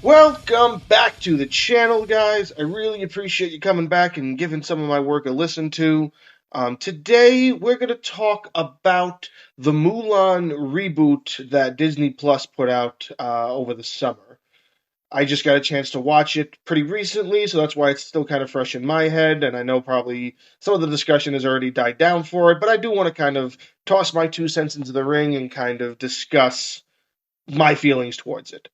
Welcome back to the channel, guys. I really appreciate you coming back and giving some of my work a listen to. Today, we're going to talk about the Mulan reboot that Disney Plus put out over the summer. I just got a chance to watch it pretty recently, so that's why it's still kind of fresh in my head, and I know probably some of the discussion has already died down for it, but I do want to kind of toss my 2 cents into the ring and kind of discuss my feelings towards it.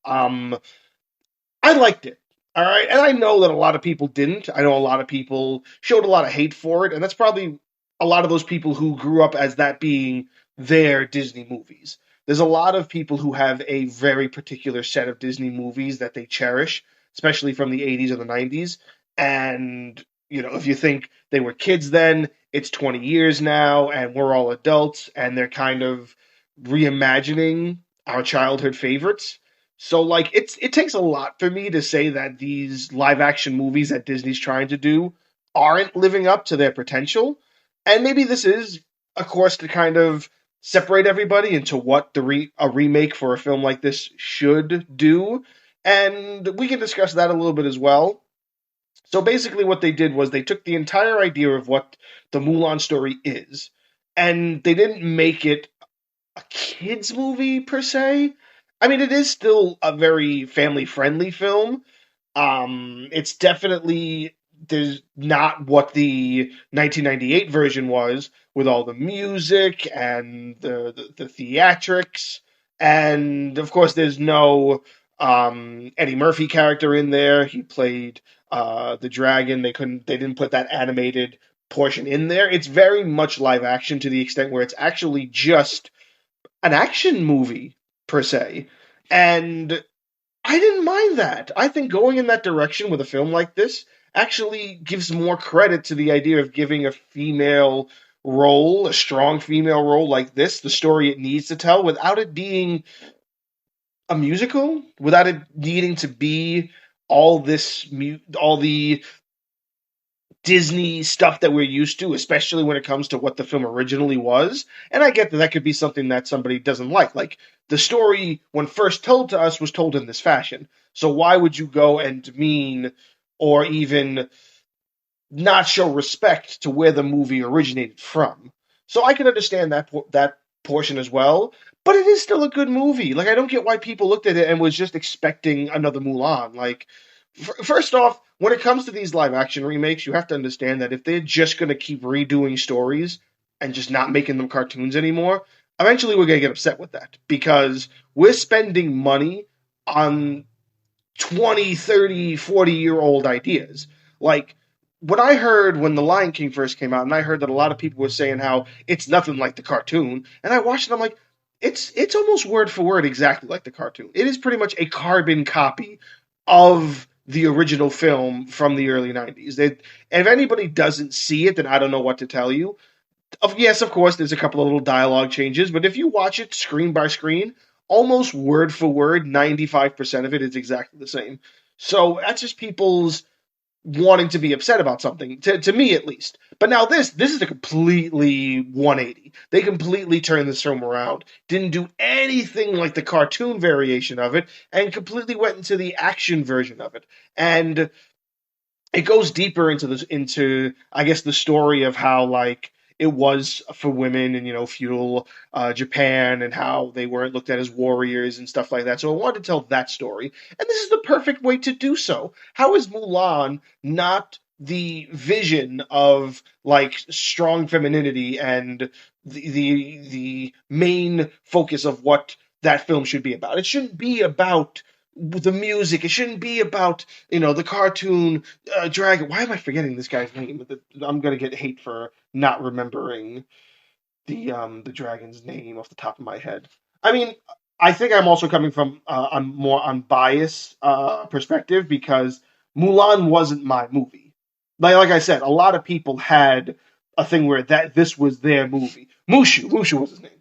I liked it. All right. And I know that a lot of people didn't. I know a lot of people showed a lot of hate for it. And that's probably a lot of those people who grew up as that being their Disney movies. There's a lot of people who have a very particular set of Disney movies that they cherish, especially from the 80s or the 90s. And, if you think they were kids then, it's 20 years now, and we're all adults, and they're kind of reimagining our childhood favorites. So it takes a lot for me to say that these live action movies that Disney's trying to do aren't living up to their potential. And maybe this is a course to kind of separate everybody into what a remake for a film like this should do. And we can discuss that a little bit as well. So basically what they did was they took the entire idea of what the Mulan story is, and they didn't make it a kids movie per se. I mean, it is still a very family friendly film. It's definitely there's not what the 1998 version was with all the music and the theatrics, and of course there's no Eddie Murphy character in there. He played the dragon. They didn't put that animated portion in there. It's very much live action to the extent where it's actually just an action movie per se. And I didn't mind that. I think going in that direction with a film like this actually gives more credit to the idea of giving a female role, a strong female role like this, the story it needs to tell without it being a musical, without it needing to be all the Disney stuff that we're used to, especially when it comes to what the film originally was. And I get that that could be something that somebody doesn't like. Like, the story, when first told to us, was told in this fashion. So why would you go and demean or even not show respect to where the movie originated from? So I can understand that portion as well. But it is still a good movie. Like, I don't get why people looked at it and was just expecting another Mulan. Like, first off, when it comes to these live action remakes, you have to understand that if they're just going to keep redoing stories and just not making them cartoons anymore, eventually we're going to get upset with that because we're spending money on 20, 30, 40-year-old ideas. Like, when The Lion King first came out, and I heard that a lot of people were saying how it's nothing like the cartoon, and I watched it, I'm like, it's almost word for word exactly like the cartoon. It is pretty much a carbon copy of the original film from the early 90s. And if anybody doesn't see it, then I don't know what to tell you. Yes, of course, there's a couple of little dialogue changes, but if you watch it screen by screen, almost word for word, 95% of it is exactly the same. So that's just people's wanting to be upset about something, to me at least. But now this is a completely 180. They completely turned this film around, didn't do anything like the cartoon variation of it, and completely went into the action version of it. And it goes deeper into I guess the story of how like it was for women in feudal Japan and how they weren't looked at as warriors and stuff like that. So I wanted to tell that story, and this is the perfect way to do so. How is Mulan not the vision of like strong femininity and the main focus of what that film should be about? It shouldn't be about the music. It shouldn't be about the cartoon dragon. Why am I forgetting this guy's name? I'm gonna get hate for not remembering the dragon's name off the top of my head. I mean, I think I'm also coming from on more unbiased perspective because Mulan wasn't my movie. Like I said, a lot of people had a thing where this was their movie. Mushu was his name.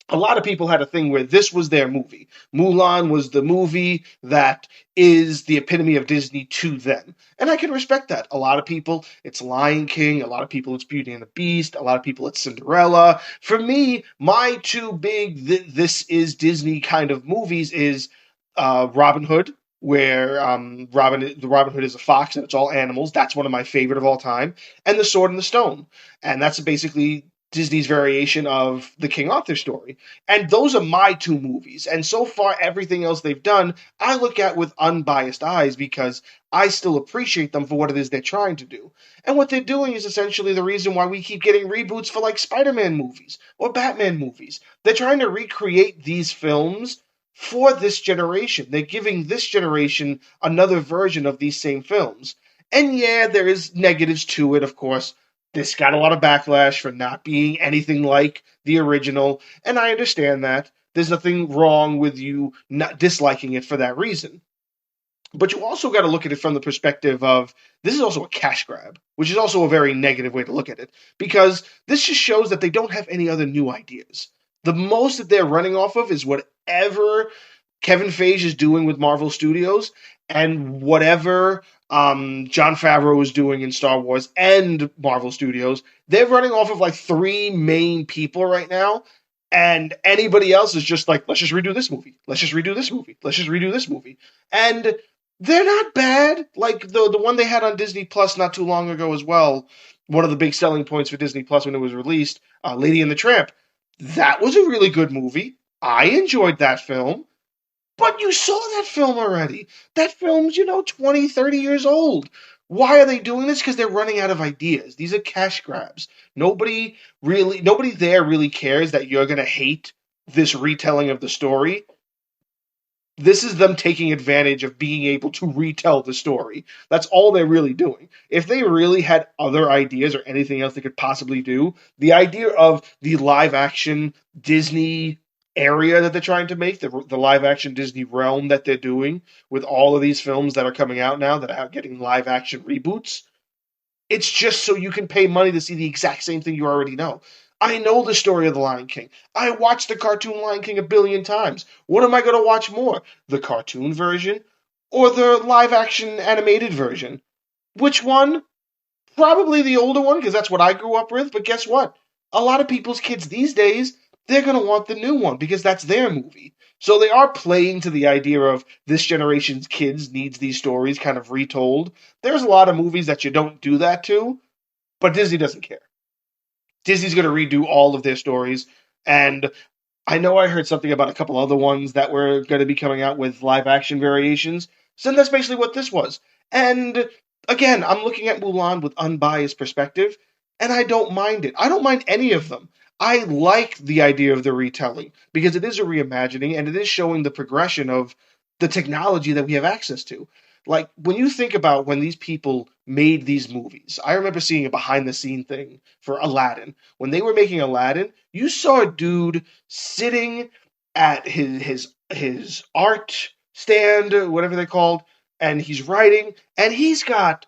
A lot of people had a thing where this was their movie. Mulan was the movie that is the epitome of Disney to them. And I can respect that. A lot of people, it's Lion King. A lot of people, it's Beauty and the Beast. A lot of people, it's Cinderella. For me, my two big this is Disney kind of movies is Robin Hood where the Robin Hood is a fox and it's all animals. That's one of my favorite of all time. And The Sword and the Stone, and that's basically Disney's variation of the King Arthur story. And those are my two movies. And so far, everything else they've done, I look at with unbiased eyes because I still appreciate them for what it is they're trying to do. And what they're doing is essentially the reason why we keep getting reboots for like Spider-Man movies or Batman movies. They're trying to recreate these films for this generation. They're giving this generation another version of these same films. And yeah, there is negatives to it, of course. This got a lot of backlash for not being anything like the original, and I understand that. There's nothing wrong with you not disliking it for that reason. But you also got to look at it from the perspective of this is also a cash grab, which is also a very negative way to look at it, because this just shows that they don't have any other new ideas. The most that they're running off of is whatever Kevin Feige is doing with Marvel Studios and whatever Jon Favreau is doing in Star Wars and Marvel Studios. They're running off of like three main people right now. And anybody else is just like, let's just redo this movie. Let's just redo this movie. Let's just redo this movie. And they're not bad. Like the one they had on Disney Plus not too long ago as well. One of the big selling points for Disney Plus when it was released, Lady and the Tramp. That was a really good movie. I enjoyed that film. But you saw that film already. That film's, 20, 30 years old. Why are they doing this? Because they're running out of ideas. These are cash grabs. Nobody there really cares that you're going to hate this retelling of the story. This is them taking advantage of being able to retell the story. That's all they're really doing. If they really had other ideas or anything else they could possibly do, the idea of the live action Disney area that they're trying to make, the live action Disney realm that they're doing with all of these films that are coming out now that are getting live action reboots, it's just so you can pay money to see the exact same thing you already know. I know the story of the Lion King. I watched the cartoon Lion King a billion times. What am I going to watch more? The cartoon version or the live action animated version? Which one? Probably the older one because that's what I grew up with, but guess what? A lot of people's kids these days, they're going to want the new one because that's their movie. So they are playing to the idea of this generation's kids needs these stories kind of retold. There's a lot of movies that you don't do that to, but Disney doesn't care. Disney's going to redo all of their stories, and I know I heard something about a couple other ones that were going to be coming out with live action variations. So that's basically what this was. And again, I'm looking at Mulan with unbiased perspective, and I don't mind it. I don't mind any of them. I like the idea of the retelling because it is a reimagining and it is showing the progression of the technology that we have access to. Like when you think about when these people made these movies, I remember seeing a behind the scene thing for Aladdin. When they were making Aladdin, you saw a dude sitting at his art stand, whatever they're called, and he's writing, and he's got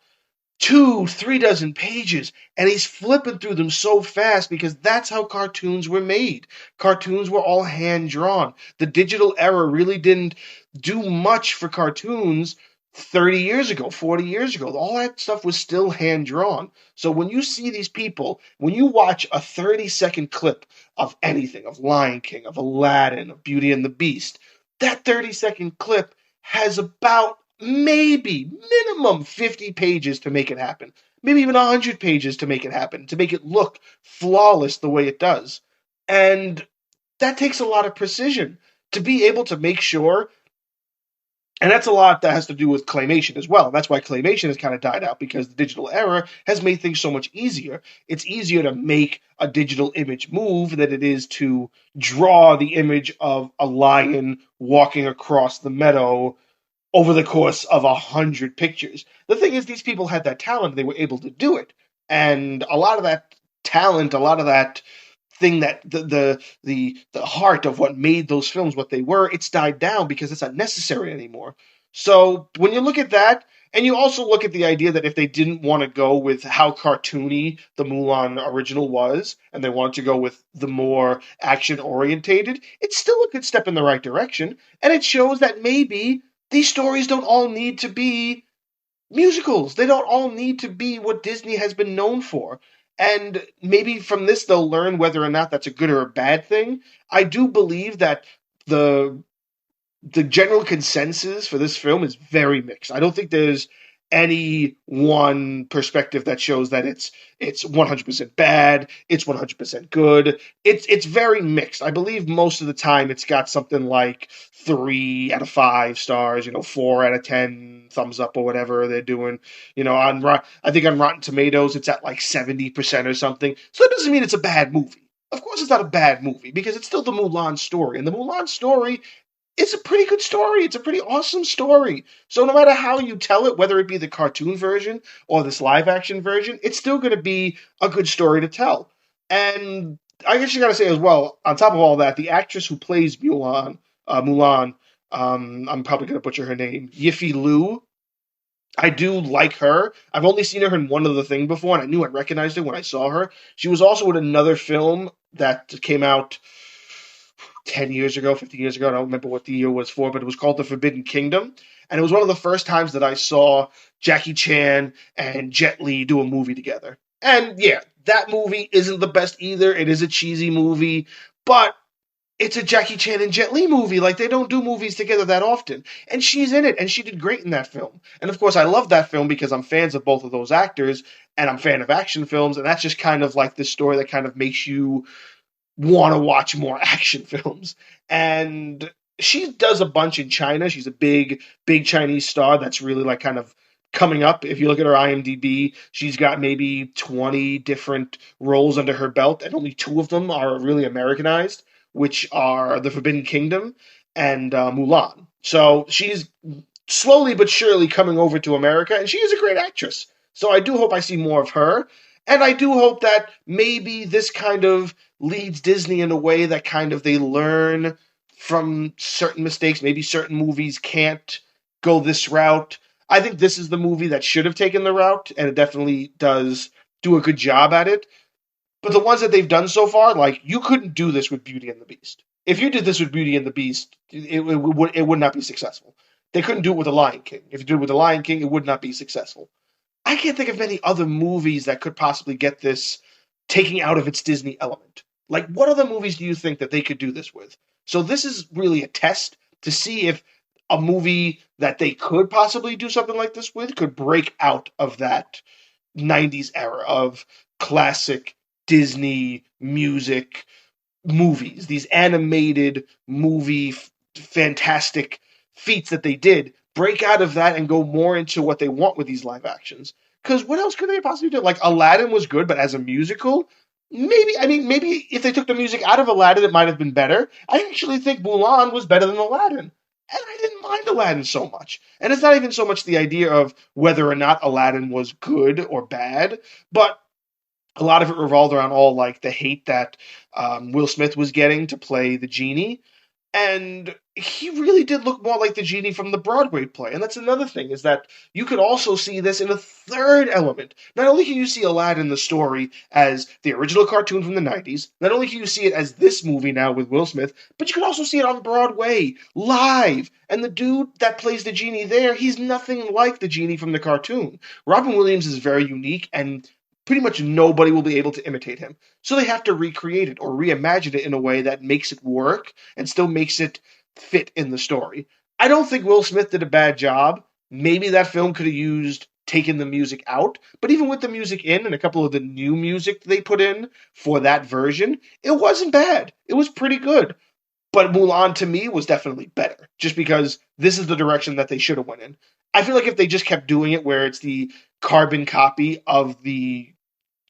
3 dozen pages, and he's flipping through them so fast because that's how cartoons were made. Cartoons were all hand drawn. The digital era really didn't do much for cartoons 30 years ago, 40 years ago. All that stuff was still hand drawn. So when you see these people, when you watch a 30-second clip of anything, of Lion King, of Aladdin, of Beauty and the Beast, that 30-second clip has about maybe minimum 50 pages to make it happen. Maybe even 100 pages to make it happen, to make it look flawless the way it does. And that takes a lot of precision to be able to make sure. And that's a lot that has to do with claymation as well. That's why claymation has kind of died out because the digital era has made things so much easier. It's easier to make a digital image move than it is to draw the image of a lion walking across the meadow over the course of 100 pictures. The thing is, these people had that talent; they were able to do it, and a lot of that talent, a lot of that thing that the heart of what made those films what they were, it's died down because it's not necessary anymore. So when you look at that, and you also look at the idea that if they didn't want to go with how cartoony the Mulan original was, and they wanted to go with the more action orientated, it's still a good step in the right direction, and it shows that maybe these stories don't all need to be musicals. They don't all need to be what Disney has been known for. And maybe from this they'll learn whether or not that's a good or a bad thing. I do believe that the the general consensus for this film is very mixed. I don't think there's any one perspective that shows that it's 100% bad, it's 100% good. It's very mixed. I believe most of the time it's got something like 3 out of 5 stars, 4 out of 10 thumbs up or whatever they're doing. I think on Rotten Tomatoes it's at like 70% or something. So it doesn't mean it's a bad movie. Of course, it's not a bad movie because it's still the Mulan story, and the Mulan story, it's a pretty good story. It's a pretty awesome story. So no matter how you tell it, whether it be the cartoon version or this live action version, it's still going to be a good story to tell. And I guess you got to say as well, on top of all that, the actress who plays Mulan, I'm probably going to butcher her name, Yiffy Lu. I do like her. I've only seen her in one other thing before, and I knew I recognized her when I saw her. She was also in another film that came out 10 years ago, 15 years ago. I don't remember what the year was for, but it was called The Forbidden Kingdom. And it was one of the first times that I saw Jackie Chan and Jet Li do a movie together. And yeah, that movie isn't the best either. It is a cheesy movie, but it's a Jackie Chan and Jet Li movie. Like, they don't do movies together that often. And she's in it, and she did great in that film. And of course, I love that film because I'm fans of both of those actors, and I'm a fan of action films, and that's just kind of like the story that kind of makes you want to watch more action films. And she does a bunch in China. She's a big Chinese star that's really like kind of coming up. If you look at her IMDb, she's got maybe 20 different roles under her belt, and only 2 of them are really Americanized, which are The Forbidden Kingdom and Mulan. So she's slowly but surely coming over to America, and she is a great actress. So I do hope I see more of her. And I do hope that maybe this kind of leads Disney in a way that kind of they learn from certain mistakes. Maybe certain movies can't go this route. I think this is the movie that should have taken the route, and it definitely does do a good job at it. But the ones that they've done so far, like, you couldn't do this with Beauty and the Beast. If you did this with Beauty and the Beast, it would not be successful. They couldn't do it with The Lion King. If you did it with The Lion King, it would not be successful. I can't think of many other movies that could possibly get this taking out of its Disney element. Like, what other movies do you think that they could do this with? So this is really a test to see if a movie that they could possibly do something like this with could break out of that 90s era of classic Disney music movies, these animated movie fantastic feats that they did, break out of that and go more into what they want with these live actions. Because what else could they possibly do? Like, Aladdin was good, but as a musical, maybe if they took the music out of Aladdin, it might have been better. I actually think Mulan was better than Aladdin. And I didn't mind Aladdin so much. And it's not even so much the idea of whether or not Aladdin was good or bad, but a lot of it revolved around all like the hate that Will Smith was getting to play the genie, and he really did look more like the genie from the Broadway play. And that's another thing, is that you could also see this in a third element. Not only can you see Aladdin the story as the original cartoon from the 90s, not only can you see it as this movie now with Will Smith, but you can also see it on Broadway, live. And the dude that plays the genie there, he's nothing like the genie from the cartoon. Robin Williams is very unique, and pretty much nobody will be able to imitate him. So they have to recreate it or reimagine it in a way that makes it work and still makes it fit in the story. I don't think Will Smith did a bad job. Maybe that film could have used taking the music out, but even with the music in and a couple of the new music they put in for that version, it wasn't bad. It was pretty good. But Mulan to me was definitely better, just because this is the direction that they should have went in. I feel like if they just kept doing it where it's the carbon copy of the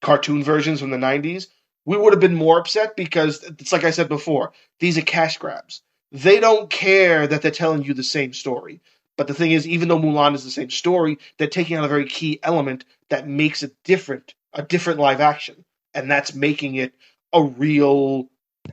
cartoon versions from the 90s, we would have been more upset because it's like I said before, these are cash grabs. They don't care that they're telling you the same story. But the thing is, even though Mulan is the same story, they're taking out a very key element that makes it different, a different live action. And that's making it a real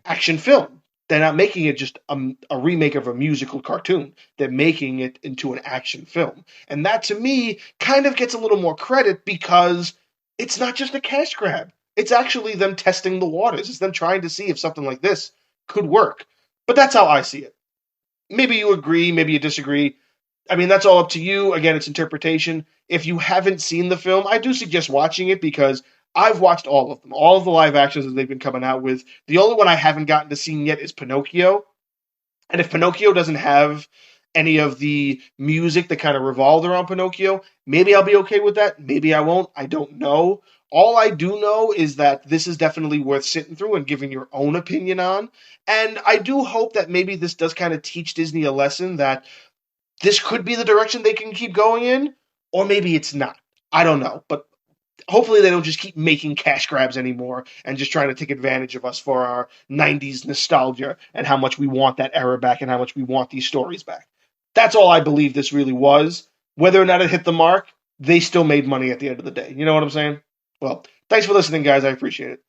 action film. They're not making it just a remake of a musical cartoon. They're making it into an action film. And that, to me, kind of gets a little more credit because it's not just a cash grab. It's actually them testing the waters. It's them trying to see if something like this could work. But that's how I see it. Maybe you agree, maybe you disagree. I mean, that's all up to you. Again, it's interpretation. If you haven't seen the film, I do suggest watching it because I've watched all of them, all of the live actions that they've been coming out with. The only one I haven't gotten to see yet is Pinocchio. And if Pinocchio doesn't have any of the music that kind of revolved around Pinocchio, maybe I'll be okay with that. Maybe I won't. I don't know. All I do know is that this is definitely worth sitting through and giving your own opinion on. And I do hope that maybe this does kind of teach Disney a lesson that this could be the direction they can keep going in, or maybe it's not. I don't know. But hopefully they don't just keep making cash grabs anymore and just trying to take advantage of us for our 90s nostalgia and how much we want that era back and how much we want these stories back. That's all I believe this really was. Whether or not it hit the mark, they still made money at the end of the day. You know what I'm saying? Well, thanks for listening, guys. I appreciate it.